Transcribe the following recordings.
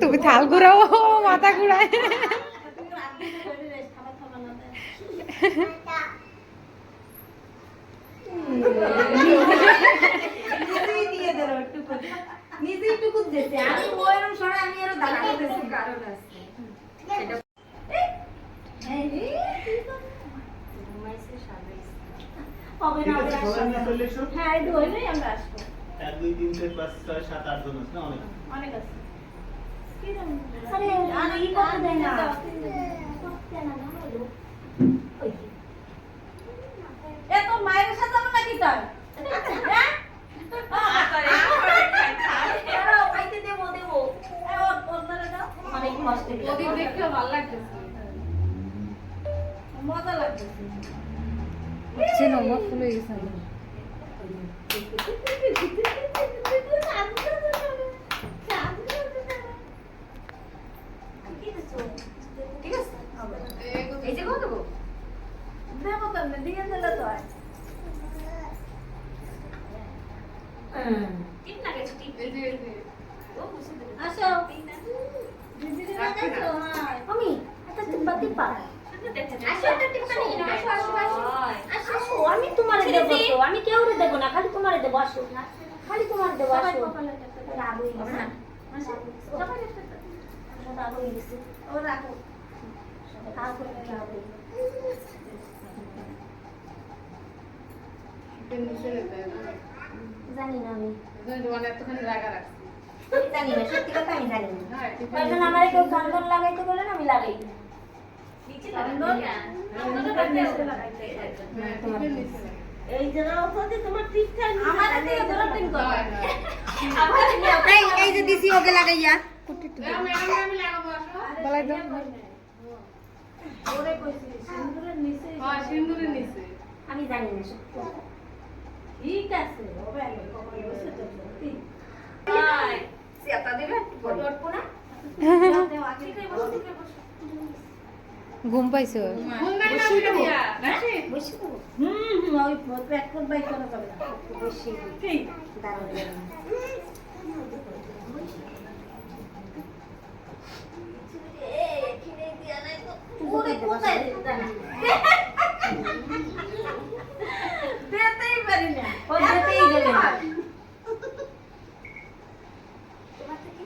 তুমি থাল ঘুরাও মাথা ঘুরায়। হ্যাঁ এই ধরলেই আমরা আসবো। 1 2 3 4 5 6 7 8 জন আছে না অনেক অনেক আছে। আরে আর ই করতে দেয় না। এ তো মায়ের সাথে যাবো নাকি তোর? হ্যাঁ? খাইতে দেবো দেবো। অনেক কষ্ট ওদের দেখতে ভালো লাগতেছে। মজা লাগতেছে। চেন আমার ফুলে গেছে। ঠিক আছে এই যে কত দেবো দেবো তো না দিয়ে দিলে তো আর টিপ না গেছে টিপ এই যে আসো দিদি আসো হ্যাঁ আমি এটা টিপা টিপা আসো এটা টিপা নিয়ে নাও আসো আসো আসো আসো আসো আমি তোমারে দেব তো আমি কেউরে দেব না খালি তোমারে দেব আসো খালি তোমারে দেব আসো রাগুই না আসো সবাই আসো রাগুই দিছি ও রাখো খাও করে রাগুই জানি না আমি মানে এতখানি জায়গা রাখছি। জানি না সত্যি কথা আমি জানি না হ্যাঁ, ঠিক আছে। কারণ আমার কেউ চন্দন লাগাইতে বলে না আমি লাগাই না নিচে চন্দন লাগাইতে হ্যাঁ, টিপের নিচে রাখি। এই জায়গা ওখানে তোমার ঠিক থাকে আমার থেকে ধরো তিন করো হ্যাঁ, হ্যাঁ। আমার এই যে দিছি ওকে লাগাইয়া ম্যাডাম আমি লাগাবো আসো। বলাই দাও। ওরে কইছি সিন্দুরের নিচে হ্যাঁ, সিন্দুরের নিচে। আমি জানি না সত্যি কথা ঠিক আছে হবে আগে কপালে বসে তো সত্যি হাই সেটা দিবে ফটো উঠবো না দাও আগে কই বসে থেকে বসে ঘুম পাইছো? ঘুম নাই না উঠে দিয়া, নাকি? বসে তো ওই পেট কোন বাই করা যাবে না বসে ঠিক দাঁড়াও পুরো কোথায় জানা দেতেই পারি না ও দেতেই দেবে না তোমাকে কি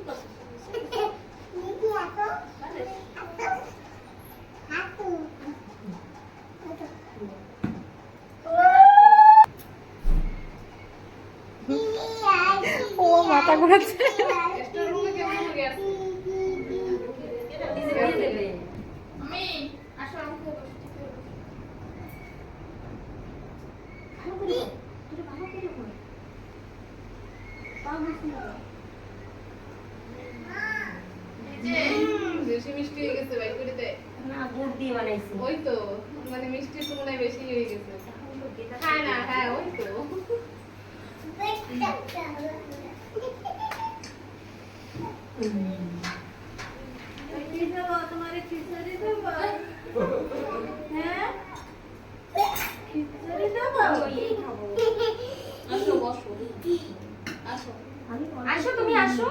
ও মাথা ঘুরাচ্ছে। স্টোর রুমে কেমন হয়ে গেছে? আমি আসো আমাকে বসে টিপে বসো। ভালো করে তুই ভালো করে কর পাও বসে না এই যে, বেশি মিষ্টি হয়ে গেছে ভাই করে দে। না গুড় দিয়ে বানাইছি ওই তো মানে মিষ্টির তুলনায় বেশি হয়ে গেছে। খায় না, হ্যাঁ ওই তো। কি দেবো তোমারে খিচুড়ি দেবো হ্যাঁ খিচুড়ি দেবো এই খাবো আসো বসো। আসো। আসো তুমি আসো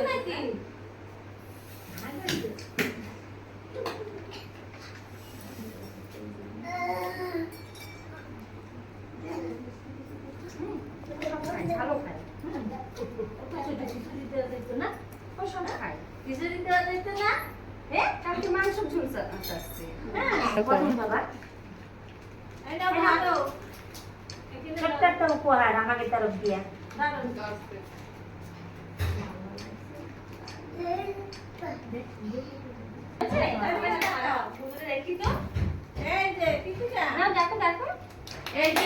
নাকি ভালো খায় খিচুড়ি দেওয়া যেত না ও সব খায় খিচুড়ি দেওয়া যেত না কালকে মাংস ঝুলছে আসছে হ্যাঁ বাবা এটা ভালো ছোট্ট একটা উপহার আমাকে তরফ দিয়া আসতে। দেখো দেখো এই যে